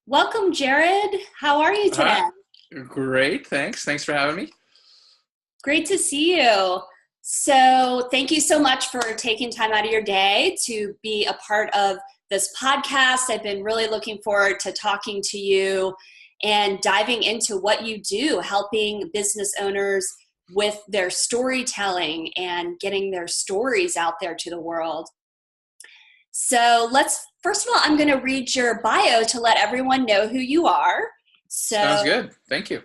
Welcome, Jared. How are you today? Hi. Great. Thanks. Thanks for having me. Great to see you. So, thank you so much for taking time out of your day to be a part of this podcast. I've been really looking forward to talking to you and diving into what you do, helping business owners with their storytelling and getting their stories out there to the world. So, first of all, I'm going to read your bio to let everyone know who you are. Sounds So, good. Thank you.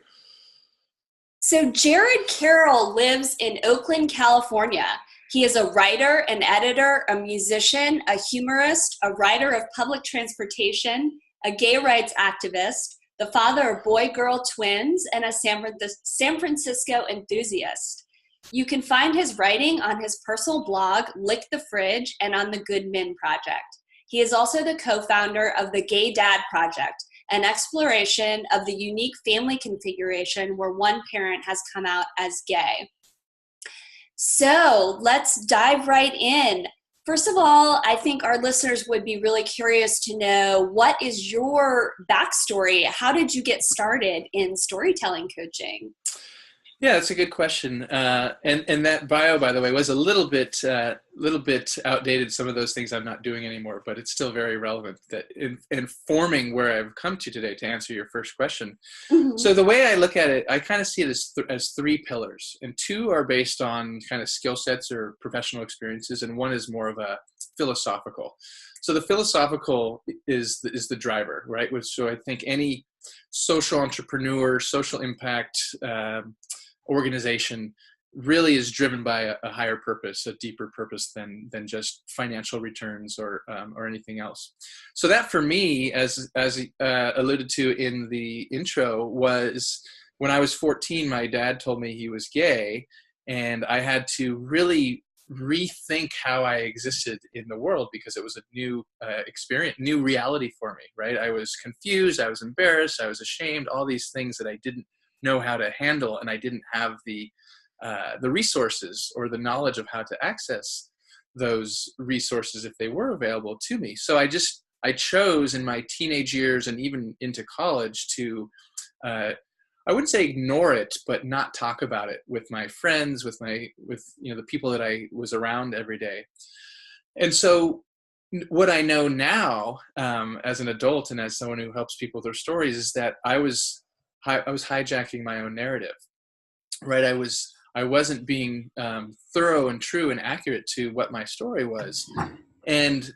So Jared Karol lives in Oakland, California. He is a writer, an editor, a musician, a humorist, a writer of public transportation, a gay rights activist, the father of boy-girl twins, and a San Francisco enthusiast. You can find his writing on his personal blog, Lick the Fridge, and on the Good Men Project. He is also the co-founder of the Gay Dad Project, an exploration of the unique family configuration where one parent has come out as gay. So let's dive right in. First of all, I think our listeners would be really curious to know, what is your backstory? How did you get started in storytelling coaching? Yeah, that's a good question. And that bio, by the way, was a little bit outdated. Some of those things I'm not doing anymore, but it's still very relevant. That in informing where I've come to today to answer your first question. Mm-hmm. So the way I look at it, I kind of see it as three pillars, and two are based on kind of skill sets or professional experiences, and one is more of a philosophical. So the philosophical is the driver, right? So I think any social entrepreneur, social impact organization really is driven by a higher purpose, a deeper purpose than just financial returns or anything else. So that for me, as alluded to in the intro, was when I was 14, my dad told me he was gay, and I had to really rethink how I existed in the world because it was a new experience, new reality for me, right? I was confused, I was embarrassed, I was ashamed, all these things that I didn't know how to handle, and I didn't have the resources or the knowledge of how to access those resources if they were available to me. So I chose in my teenage years and even into college to I wouldn't say ignore it, but not talk about it with my friends, with the people that I was around every day. And so what I know now, as an adult and as someone who helps people with their stories, is that I was hijacking my own narrative, right? I wasn't being thorough and true and accurate to what my story was. And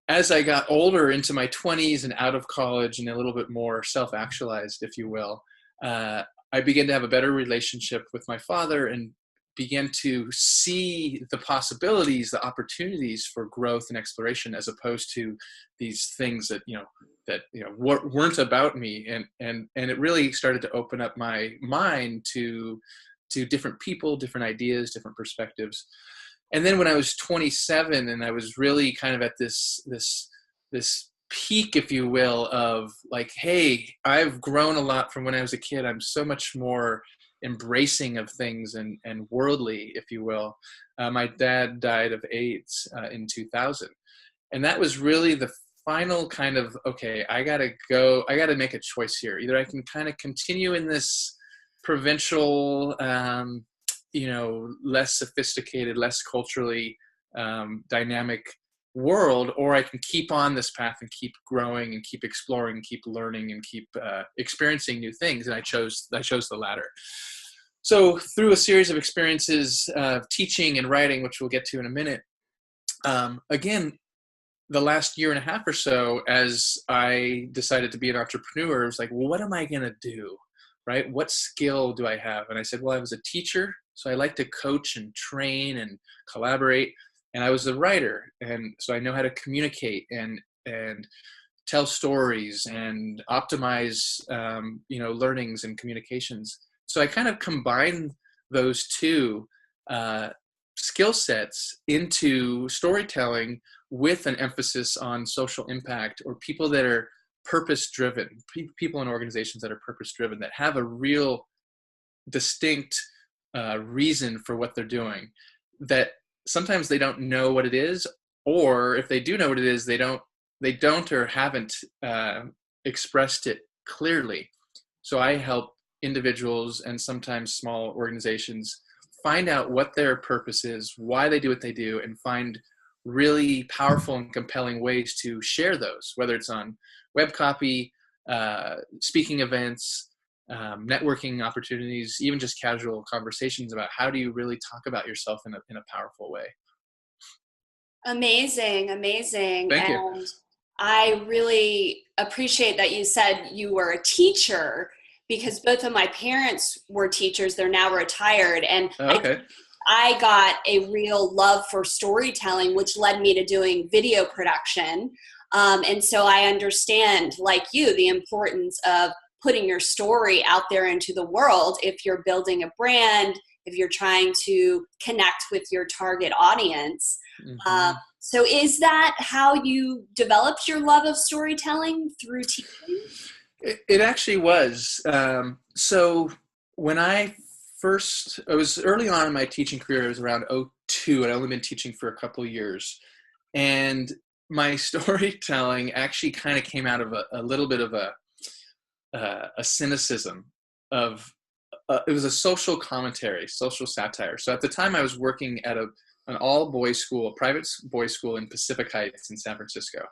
as I got older, into my 20s and out of college and a little bit more self-actualized, if you will, I began to have a better relationship with my father and began to see the possibilities, the opportunities for growth and exploration, as opposed to these things that weren't about me. And it really started to open up my mind to different people, different ideas, different perspectives. And then when I was 27 and I was really kind of at this peak, if you will, of like, hey, I've grown a lot from when I was a kid. I'm so much more embracing of things and worldly, if you will. My dad died of AIDS in 2000. And that was really the final kind of, okay, I got to make a choice here. Either I can kind of continue in this provincial, less sophisticated, less culturally dynamic world, or I can keep on this path and keep growing and keep exploring, keep learning and keep experiencing new things. And I chose the latter. So through a series of experiences of teaching and writing, which we'll get to in a minute, again, the last year and a half or so, as I decided to be an entrepreneur, I was like, well, what am I going to do? Right? What skill do I have? And I said, well, I was a teacher, so I like to coach and train and collaborate. And I was a writer, and so I know how to communicate and tell stories and optimize, learnings and communications. So I kind of combined those two skill sets into storytelling with an emphasis on social impact, or people that are purpose-driven, people in organizations that are purpose-driven, that have a real distinct reason for what they're doing, that sometimes they don't know what it is, or if they do know what it is, they don't or haven't expressed it clearly. So I help individuals and sometimes small organizations find out what their purpose is, why they do what they do, and find really powerful and compelling ways to share those, whether it's on web copy, speaking events, networking opportunities, even just casual conversations about how do you really talk about yourself in a powerful way. Amazing, amazing. Thank you. And I really appreciate that you said you were a teacher, because both of my parents were teachers. They're now retired. And Okay. I got a real love for storytelling, which led me to doing video production. And so I understand, like you, the importance of putting your story out there into the world if you're building a brand, if you're trying to connect with your target audience. Mm-hmm. So is that how you developed your love of storytelling, through teaching? It actually was. So when it was early on in my teaching career. It was around '02, and I'd only been teaching for a couple of years. And my storytelling actually kind of came out of a little bit of a cynicism of, it was a social commentary, social satire. So at the time I was working at an all-boys school, a private boys school in Pacific Heights in San Francisco.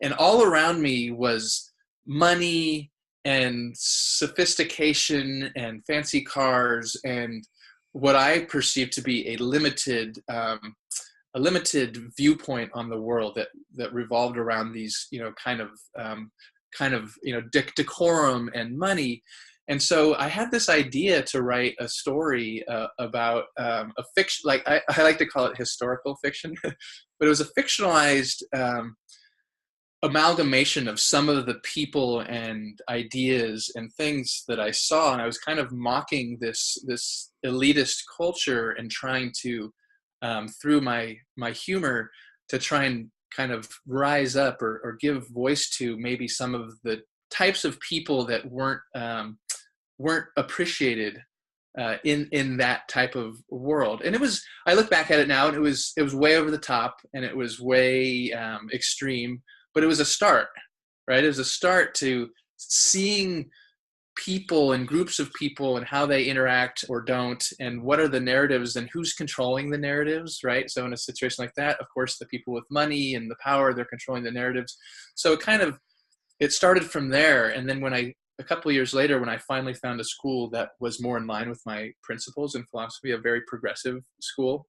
And all around me was money and sophistication and fancy cars and what I perceived to be a limited viewpoint on the world that revolved around these, kind of decorum and money. And so I had this idea to write a story about a fiction, like I like to call it historical fiction, but it was a fictionalized amalgamation of some of the people and ideas and things that I saw. And I was kind of mocking this elitist culture and trying to, through my humor, to try and kind of rise up or give voice to maybe some of the types of people that weren't appreciated in that type of world. And I look back at it now, and it was way over the top, and it was way extreme, but it was a start, right? It was a start to seeing people and groups of people and how they interact or don't, and what are the narratives and who's controlling the narratives, right? So in a situation like that, of course, the people with money and the power, they're controlling the narratives. So it started from there. And then a couple of years later, when I finally found a school that was more in line with my principles and philosophy, a very progressive school,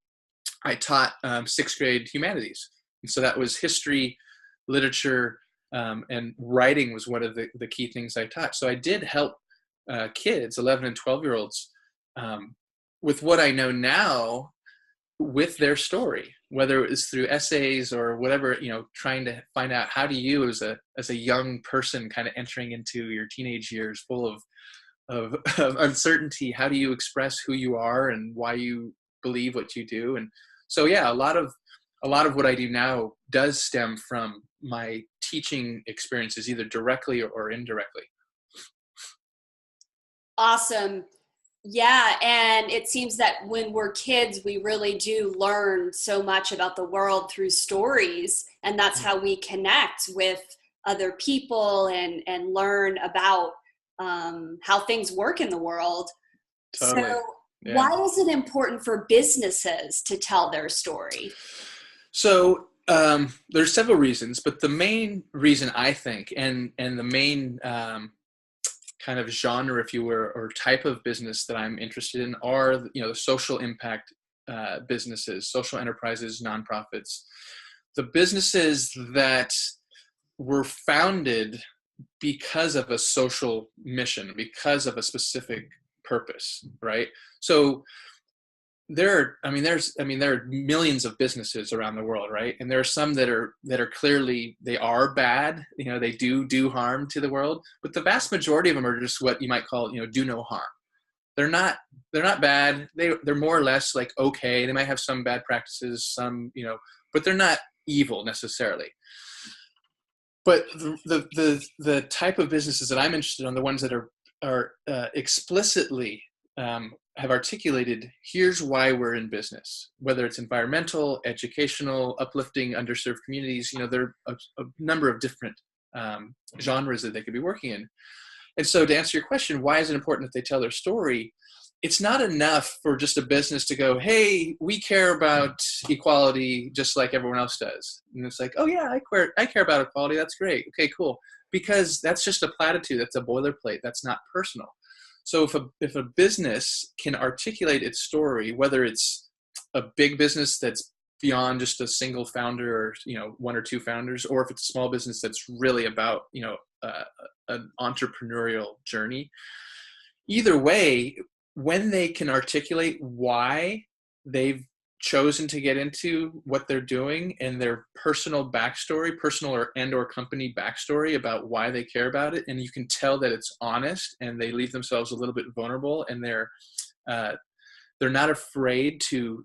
I taught sixth grade humanities. And so that was history, literature, and writing was one of the key things I taught. So I did help kids, 11 and 12-year-olds, with what I know now with their story, whether it was through essays or whatever, trying to find out, how do you as a young person kind of entering into your teenage years full of uncertainty, how do you express who you are and why you believe what you do? And so, yeah, a lot of what I do now does stem from my teaching experiences, either directly or indirectly. Awesome. Yeah, and it seems that when we're kids, we really do learn so much about the world through stories, and that's how we connect with other people and learn about how things work in the world. Totally. So Yeah. why is it important for businesses to tell their story? So there's several reasons, but the main reason, I think, and the main kind of genre, if you were, or type of business that I'm interested in, are the social impact businesses, social enterprises, nonprofits, the businesses that were founded because of a social mission, because of a specific purpose, right? So there are millions of businesses around the world, right? And there are some that are clearly, they are bad, they do harm to the world, but the vast majority of them are just what you might call, do no harm. They're not bad. They're more or less like, okay, they might have some bad practices, some, but they're not evil necessarily. But the type of businesses that I'm interested in, the ones that are explicitly have articulated, here's why we're in business, whether it's environmental, educational, uplifting underserved communities. There are a number of different genres that they could be working in. And so to answer your question, why is it important that they tell their story? It's not enough for just a business to go, hey, we care about equality just like everyone else does. And it's like, oh yeah, I care about equality. That's great. Okay, cool. Because that's just a platitude. That's a boilerplate. That's not personal. So if a business can articulate its story, whether it's a big business that's beyond just a single founder or, one or two founders, or if it's a small business that's really about, an entrepreneurial journey, either way, when they can articulate why they've chosen to get into what they're doing and their personal backstory, personal or company backstory about why they care about it, and you can tell that it's honest and they leave themselves a little bit vulnerable, and they're not afraid to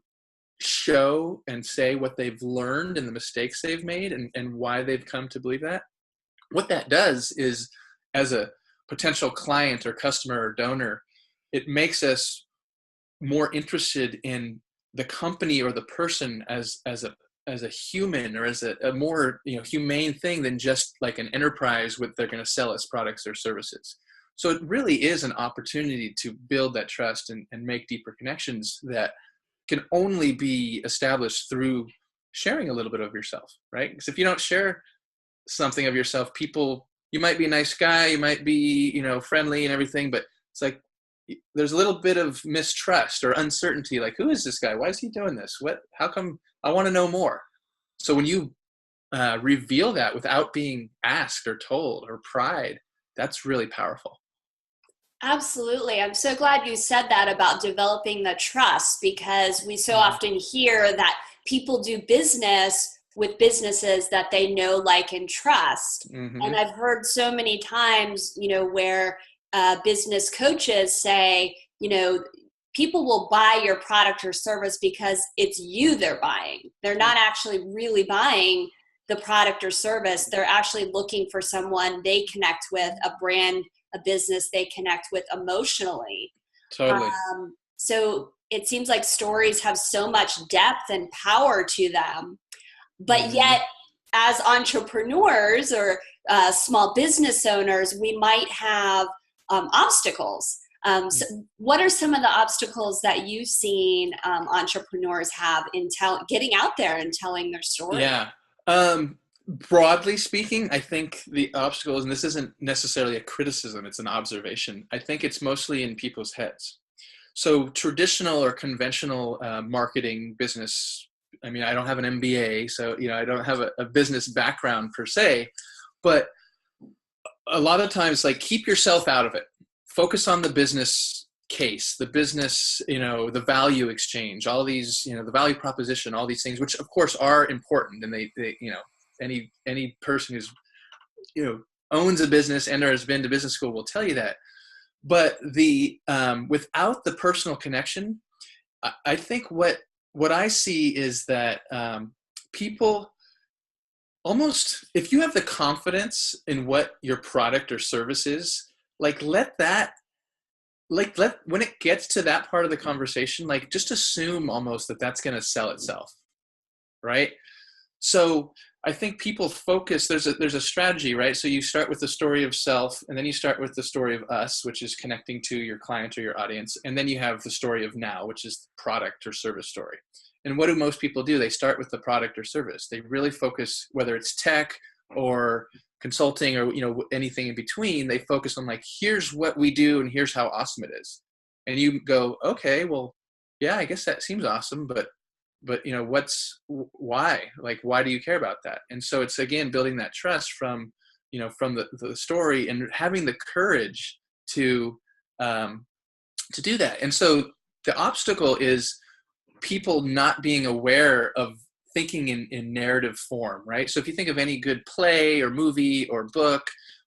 show and say what they've learned and the mistakes they've made and why they've come to believe that. What that does is, as a potential client or customer or donor, it makes us more interested in the company or the person as a human, or as a more humane thing than just like an enterprise they're going to sell us products or services. So it really is an opportunity to build that trust and make deeper connections that can only be established through sharing a little bit of yourself, right? Because if you don't share something of yourself, you might be a nice guy, you might be friendly and everything, but it's like there's a little bit of mistrust or uncertainty, like, who is this guy? Why is he doing this? How come? I want to know more. So when you reveal that without being asked or told or pried, that's really powerful. Absolutely. I'm so glad you said that about developing the trust, because we so often hear that people do business with businesses that they know, like, and trust. Mm-hmm. And I've heard so many times, where business coaches say, people will buy your product or service because it's you they're buying. They're not actually really buying the product or service. They're actually looking for someone they connect with, a brand, a business they connect with emotionally. Totally. So it seems like stories have so much depth and power to them. But yet, as entrepreneurs or small business owners, we might have obstacles. So what are some of the obstacles that you've seen entrepreneurs have in getting out there and telling their story? Yeah. Broadly speaking, I think the obstacles, and this isn't necessarily a criticism, it's an observation. I think it's mostly in people's heads. So traditional or conventional marketing business, I mean, I don't have an MBA, so I don't have a business background per se, but a lot of times, like, keep yourself out of it. Focus on the business case, the business, the value exchange, all these, the value proposition, all these things, which of course are important, and they any person who's owns a business and or has been to business school will tell you that. But the without the personal connection, I think what I see is that people almost, if you have the confidence in what your product or service is, like, let when it gets to that part of the conversation, like, just assume almost that that's going to sell itself, right? So I think people focus, there's a strategy, right? So you start with the story of self, and then you start with the story of us, which is connecting to your client or your audience. And then you have the story of now, which is the product or service story. And what do most people do? They start with the product or service. They really focus, whether it's tech or consulting or anything in between, they focus on, like, here's what we do and here's how awesome it is. And you go, okay, well, yeah, I guess that seems awesome, but why? Like, why do you care about that? And so it's, again, building that trust from the story and having the courage to do that. And so the obstacle is people not being aware of thinking in narrative form, right? So if you think of any good play or movie or book,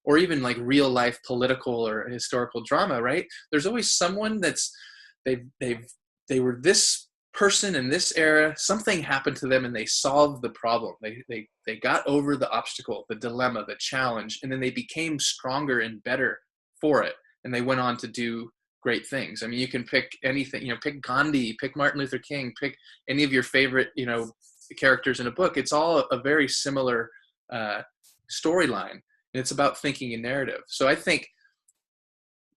or even like real life political or historical drama, right? There's always someone they were this person in this era, something happened to them and they solved the problem. They got over the obstacle, the dilemma, the challenge, and then they became stronger and better for it. And they went on to do great things. I mean, you can pick anything, pick Gandhi, pick Martin Luther King, pick any of your favorite, characters in a book. It's all a very similar storyline. and it's about thinking in narrative. So I think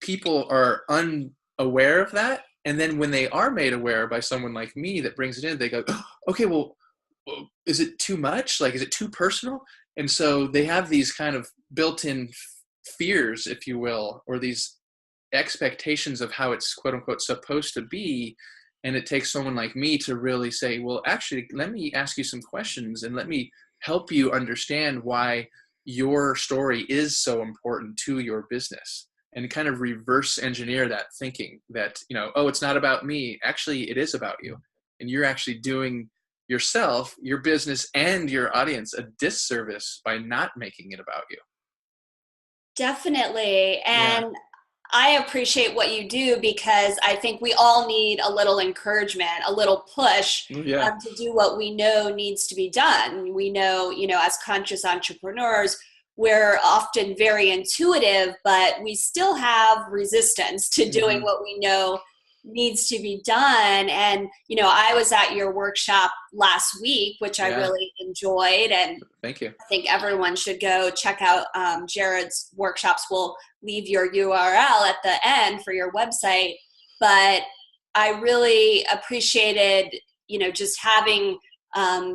people are unaware of that. And then when they are made aware by someone like me that brings it in, they go, oh, okay, well, is it too much? Like, is it too personal? And so they have these kind of built-in fears, if you will, or these expectations of how it's quote unquote supposed to be. And it takes someone like me to really say, well, actually, let me ask you some questions and let me help you understand why your story is so important to your business, and kind of reverse engineer that thinking that, you know, oh, it's not about me. Actually, it is about you. And you're actually doing yourself, your business, and your audience a disservice by not making it about you. Definitely. Yeah. And I appreciate what you do, because I think we all need a little encouragement, a little push Yeah. to do what we know needs to be done. We know, as conscious entrepreneurs, we're often very intuitive, but we still have resistance to doing what we know needs to be done. And, I was at your workshop last week, which I really enjoyed. And thank you. I think everyone should go check out Jared's workshops. We'll leave your URL at the end for your website. But I really appreciated, just having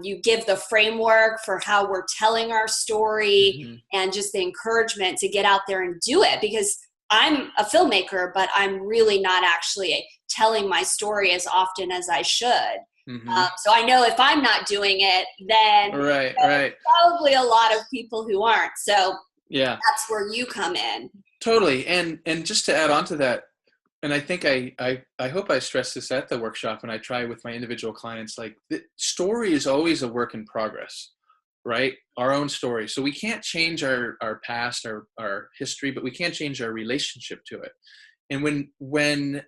you give the framework for how we're telling our story, and just the encouragement to get out there and do it. Because I'm a filmmaker, but I'm really not actually telling my story as often as I should. So I know if I'm not doing it, then there's probably a lot of people who aren't. So that's where you come in. Totally. And just to add on to that, and I think I hope I stress this at the workshop, and I try with my individual clients, like, the story is always a work in progress, right? Our own story. So we can't change our past, our history, but we can change our relationship to it. And when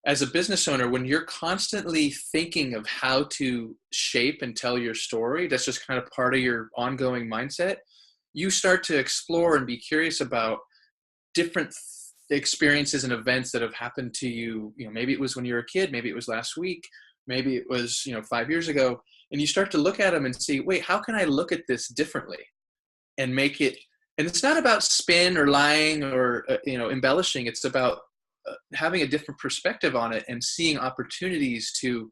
as a business owner, when you're constantly thinking of how to shape and tell your story, that's just kind of part of your ongoing mindset. You start to explore and be curious about different experiences and events that have happened to you. Maybe it was when you were a kid, maybe it was last week, maybe it was, 5 years ago. And you start to look at them and see, wait, how can I look at this differently and make it, and it's not about spin or lying or, embellishing. It's about having a different perspective on it and seeing opportunities to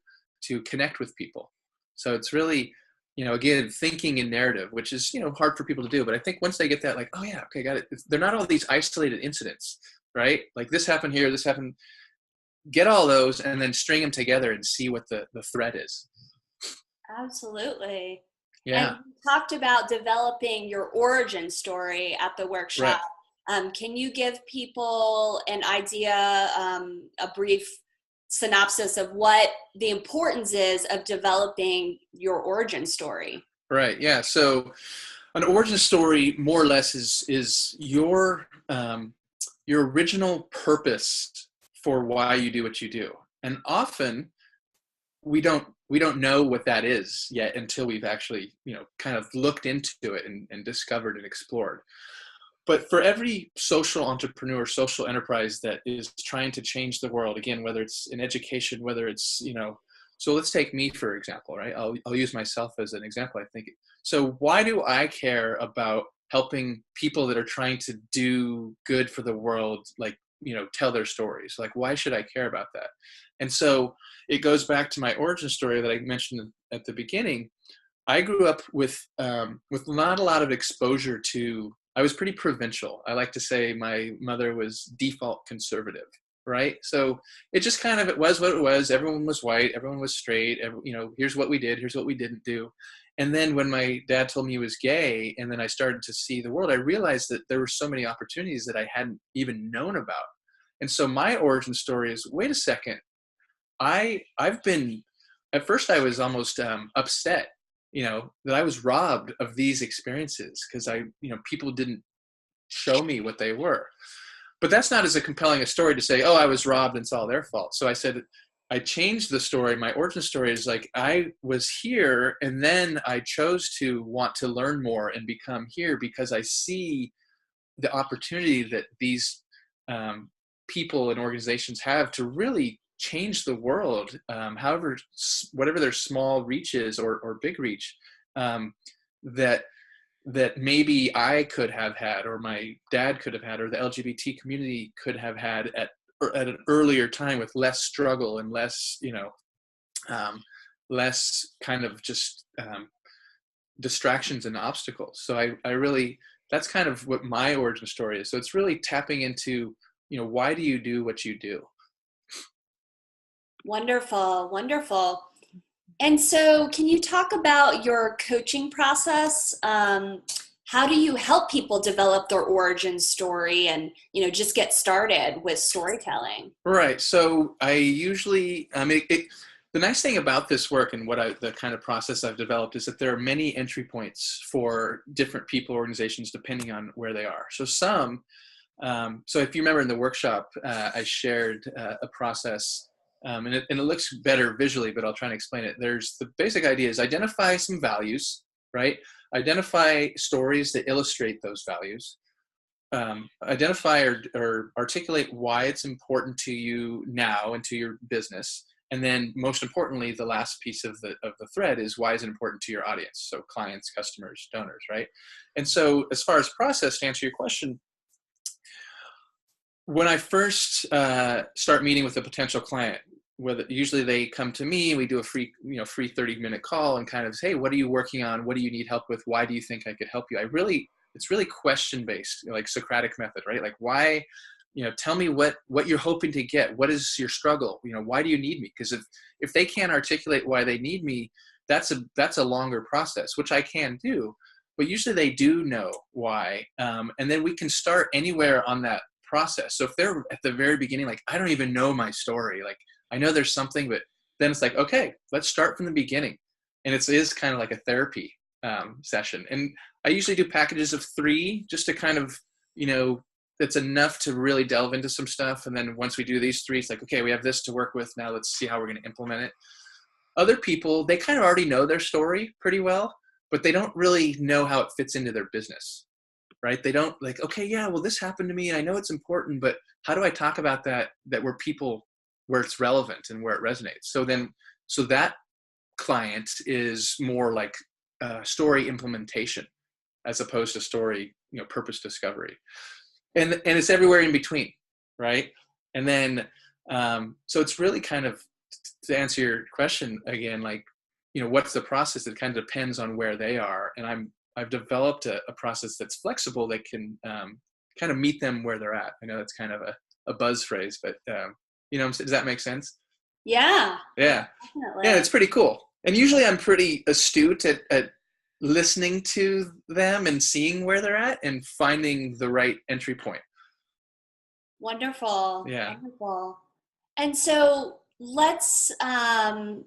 connect with people. So it's really, again, thinking in narrative, which is, hard for people to do. But I think once they get that, like, oh yeah, okay, got it. They're not all these isolated incidents, right? Like, this happened here, this happened. Get all those and then string them together and see what the thread is. Absolutely. Yeah. And you talked about developing your origin story at the workshop. Can you give people an idea, a brief synopsis of what the importance is of developing your origin story? Right. Yeah. So an origin story, more or less, is your original purpose for why you do what you do. And often we don't know what that is yet until we've actually, kind of looked into it and discovered and explored. But for every social entrepreneur, social enterprise that is trying to change the world, again, whether it's in education, whether it's, so let's take me, for example, right? I'll use myself as an example, I think. So why do I care about helping people that are trying to do good for the world, like, tell their stories? Like, why should I care about that? And so it goes back to my origin story that I mentioned at the beginning. I grew up with not a lot of exposure to, I was pretty provincial. I like to say my mother was default conservative, right? So it just kind of, it was what it was. Everyone was white, everyone was straight, here's what we did, here's what we didn't do. And then when my dad told me he was gay, and then I started to see the world, I realized that there were so many opportunities that I hadn't even known about. And so my origin story is, wait a second, I've been, at first I was almost upset, that I was robbed of these experiences because people didn't show me what they were. But that's not as a compelling a story to say, oh, I was robbed and it's all their fault. So I said, I changed the story. My origin story is like, I was here and then I chose to want to learn more and become here because I see the opportunity that these people and organizations have to really change the world, whatever their small reach is or big reach, that that maybe I could have had, or my dad could have had, or the LGBT community could have had at an earlier time with less struggle and less, less kind of just distractions and obstacles. So I really, that's kind of what my origin story is. So it's really tapping into, why do you do what you do? Wonderful, wonderful. And so can you talk about your coaching process? How do you help people develop their origin story and, just get started with storytelling? Right. So I usually, the nice thing about this work and the kind of process I've developed is that there are many entry points for different people, organizations, depending on where they are. So so if you remember in the workshop, I shared a process, and it looks better visually, but I'll try and explain it. There's the basic idea is identify some values, right? Identify stories that illustrate those values. Identify or articulate why it's important to you now and to your business. And then most importantly, the last piece of the thread is why is it important to your audience? So clients, customers, donors, right? And so as far as process, to answer your question, when I first start meeting with a potential client, usually they come to me, we do a free 30-minute call and kind of say, hey, what are you working on? What do you need help with? Why do you think I could help you? It's really question-based, like Socratic method, right? Like why, tell me what you're hoping to get. What is your struggle? Why do you need me? Because if they can't articulate why they need me, that's a longer process, which I can do. But usually they do know why. And then we can start anywhere on that process. So if they're at the very beginning, like, I don't even know my story. Like, I know there's something, but then it's like, okay, let's start from the beginning. And it is kind of like a therapy session. And I usually do packages of 3 just to kind of, that's enough to really delve into some stuff. And then once we do these 3, it's like, okay, we have this to work with. Now let's see how we're going to implement it. Other people, they kind of already know their story pretty well, but they don't really know how it fits into their business, right? They don't like, okay, yeah, well, this happened to me and I know it's important, but how do I talk about that where it's relevant and where it resonates? So that client is more like story implementation as opposed to story, purpose discovery. And it's everywhere in between, right? And then, so it's really kind of, to answer your question again, like, what's the process? It kind of depends on where they are. And I've developed a process that's flexible that can kind of meet them where they're at. I know that's kind of a buzz phrase, but does that make sense? Yeah. Yeah. Definitely. Yeah, it's pretty cool. And usually I'm pretty astute at listening to them and seeing where they're at and finding the right entry point. Wonderful. Yeah. Wonderful. And so let's, well,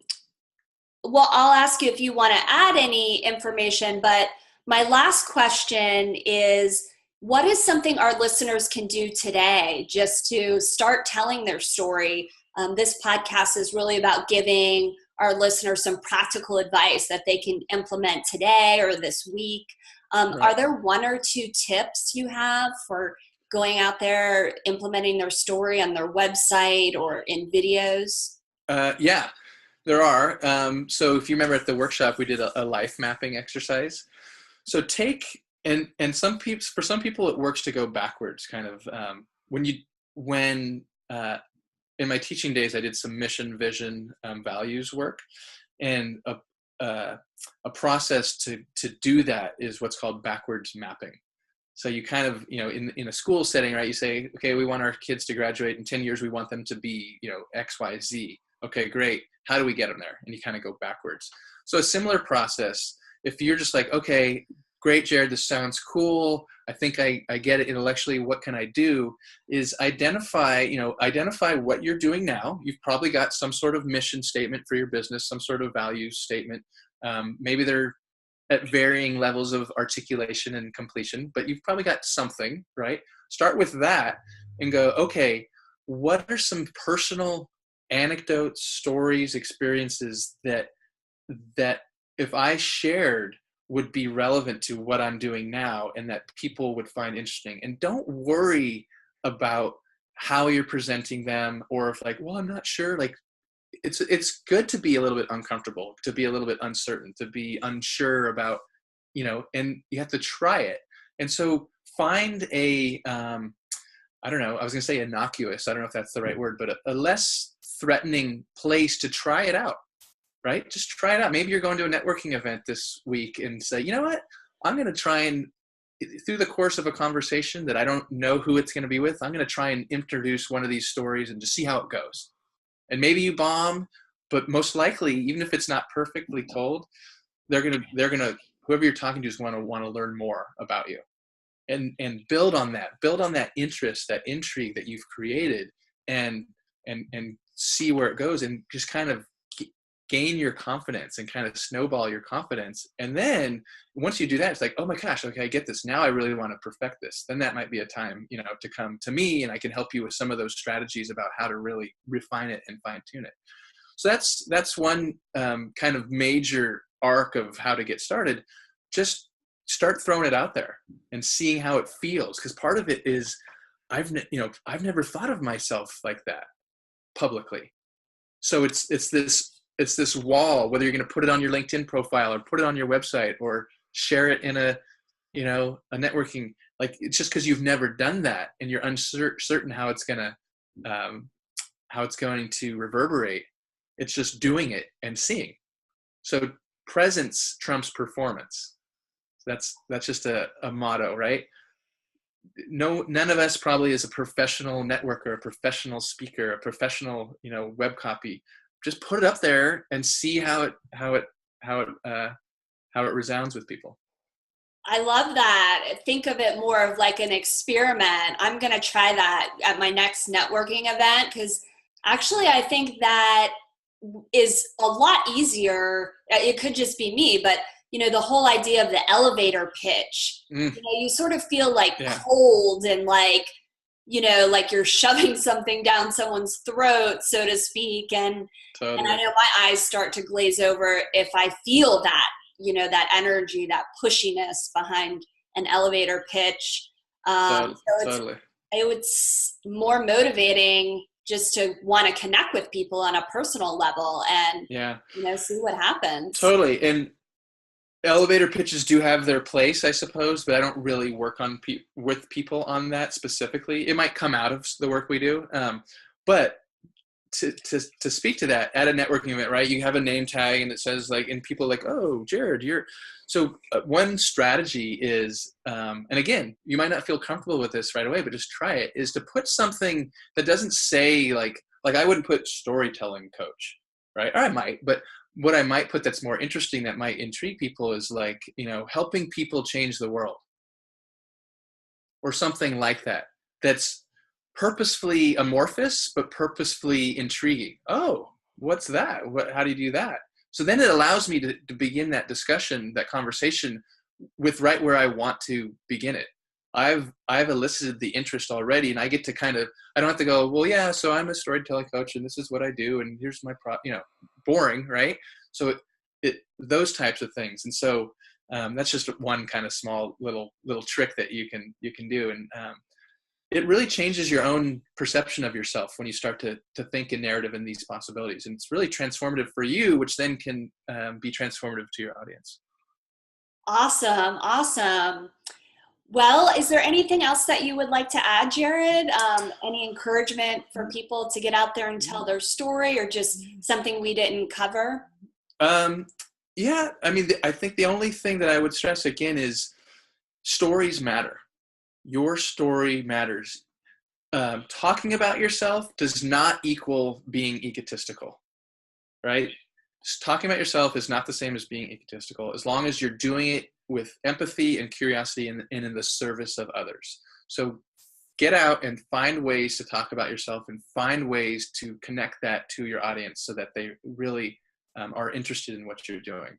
I'll ask you if you want to add any information, but my last question is, what is something our listeners can do today just to start telling their story? This podcast is really about giving our listeners some practical advice that they can implement today or this week. Right. Are there 1 or 2 tips you have for going out there, implementing their story on their website or in videos? Yeah, there are. So if you remember at the workshop, we did a life mapping exercise. So and for some people, it works to go backwards, kind of, when in my teaching days, I did some mission, vision, values work, and a process to do that is what's called backwards mapping. So you kind of, in a school setting, right, you say, okay, we want our kids to graduate in 10 years. We want them to be, X, Y, Z. Okay, great. How do we get them there? And you kind of go backwards. So a similar process, if you're just like, okay, great, Jared, this sounds cool. I think I get it intellectually. What can I do? Is identify what you're doing now. You've probably got some sort of mission statement for your business, some sort of value statement. Maybe they're at varying levels of articulation and completion, but you've probably got something, right? Start with that and go, okay, what are some personal anecdotes, stories, experiences that if I shared would be relevant to what I'm doing now and that people would find interesting? And don't worry about how you're presenting them, or if like, well, I'm not sure, like, it's good to be a little bit uncomfortable, to be a little bit uncertain, to be unsure about and you have to try it. And so find I don't know, I was going to say innocuous. I don't know if that's the right word, but a less threatening place to try it out, right? Just try it out. Maybe you're going to a networking event this week and say, you know what, I'm going to try and, through the course of a conversation that I don't know who it's going to be with, I'm going to try and introduce one of these stories and just see how it goes. And maybe you bomb, but most likely, even if it's not perfectly told, they're going to, whoever you're talking to is want to learn more about you. And build on that interest, that intrigue that you've created, and see where it goes, and just kind of gain your confidence and kind of snowball your confidence. And then once you do that, it's like, oh my gosh, okay, I get this. Now I really want to perfect this. Then that might be a time, to come to me, and I can help you with some of those strategies about how to really refine it and fine tune it. So that's one kind of major arc of how to get started. Just start throwing it out there and seeing how it feels. Because part of it is I've never thought of myself like that publicly. So it's this wall, whether you're going to put it on your LinkedIn profile or put it on your website or share it in a networking, like, it's just because you've never done that and you're uncertain how it's going to reverberate. It's just doing it and seeing. So presence trumps performance. That's just a motto, right? None of us probably is a professional networker, a professional speaker, a professional, web copy. Just put it up there and see how it resounds with people. I love that. Think of it more of like an experiment. I'm going to try that at my next networking event, because actually I think that is a lot easier. It could just be me, but the whole idea of the elevator pitch, you sort of feel like cold and like, like you're shoving something down someone's throat, so to speak. And, totally. And I know my eyes start to glaze over if I feel that, that energy, that pushiness behind an elevator pitch. Totally. It's more motivating just to want to connect with people on a personal level and, see what happens. Totally. And elevator pitches do have their place, I suppose, but I don't really work with people on that specifically. It might come out of the work we do. But to speak to that at a networking event, right? You have a name tag and it says like, and people are like, oh, Jared, so one strategy is, and again, you might not feel comfortable with this right away, but just try it, is to put something that doesn't say like I wouldn't put storytelling coach, right? Or I might, but what I might put that's more interesting, that might intrigue people, is like, helping people change the world or something like that. That's purposefully amorphous, but purposefully intriguing. Oh, what's that? How do you do that? So then it allows me to begin that discussion, that conversation with right where I want to begin it. I've elicited the interest already, and I get to I don't have to go, well, yeah, so I'm a storytelling coach and this is what I do. And here's my boring, right? So those types of things. And so that's just one kind of small little trick that you can do. And it really changes your own perception of yourself when you start to think in narrative and these possibilities. And it's really transformative for you, which then can be transformative to your audience. Awesome. Well, is there anything else that you would like to add, Jared? Any encouragement for people to get out there and tell their story, or just something we didn't cover? Yeah, I mean, I think the only thing that I would stress again is stories matter. Your story matters. Talking about yourself does not equal being egotistical, right? Talking about yourself is not the same as being egotistical, as long as you're doing it with empathy and curiosity and in the service of others. So get out and find ways to talk about yourself and find ways to connect that to your audience so that they really are interested in what you're doing.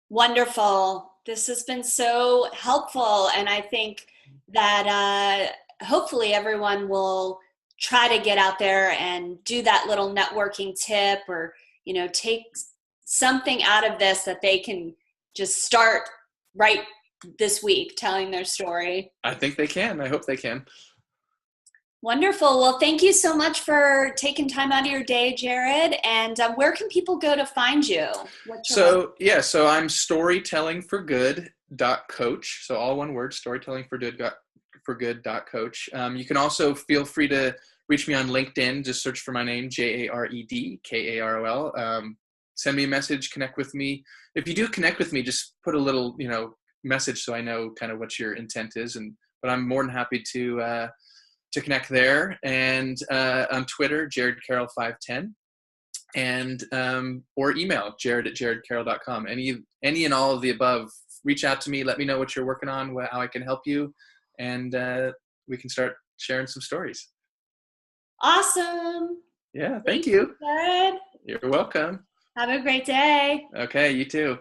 Wonderful. This has been so helpful. And I think that hopefully everyone will try to get out there and do that little networking tip, or, take something out of this that they can just start right this week telling their story. I think they can. I hope they can. Wonderful. Well, thank you so much for taking time out of your day, Jared. And where can people go to find you? What's your website? So I'm storytellingforgood.coach. So all one word, storytellingforgood.coach. You can also feel free to reach me on LinkedIn. Just search for my name, Jared Karol. Send me a message, connect with me. If you do connect with me, just put a little, message so I know kind of what your intent is. But I'm more than happy to connect there, and on Twitter, JaredCarol510, and or email jared@jaredcarol.com. Any and all of the above. Reach out to me. Let me know what you're working on, how I can help you, and we can start sharing some stories. Awesome. Yeah, thank you. Jared. You're welcome. Have a great day. Okay, you too.